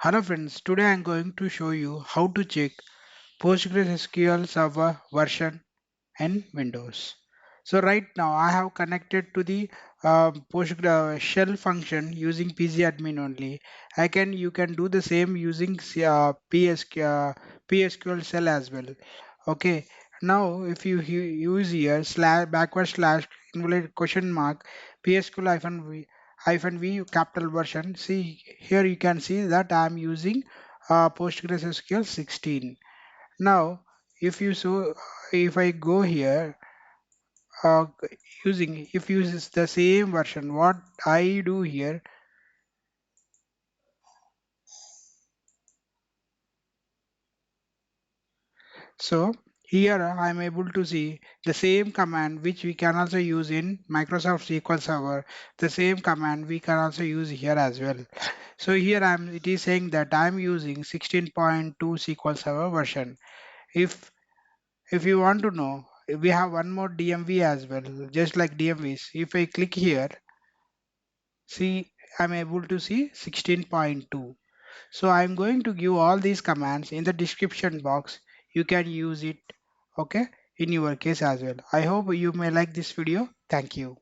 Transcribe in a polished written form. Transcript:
Hello friends, today I am going to show you how to check PostgreSQL Server version in Windows. So right now I have connected to the Postgres shell function using pgadmin only. You can do the same using PSQL shell as well. Okay. Now if you use here slash backward slash invalid question mark PSQL hyphen v capital version. See here you can see that I am using PostgreSQL 16. Now if I go here uh, if uses the same version, what I do here, so here I'm able to see the same command which we can also use in Microsoft SQL Server. The same command we can also use here as well. So here it is saying that I'm using 16.2 SQL Server version. If you want to know, we have one more DMV as well, just like DMVs. If I click here, see, I'm able to see 16.2. So I'm going to give all these commands in the description box. You can use it, okay, in your case as well. I hope you may like this video. Thank you.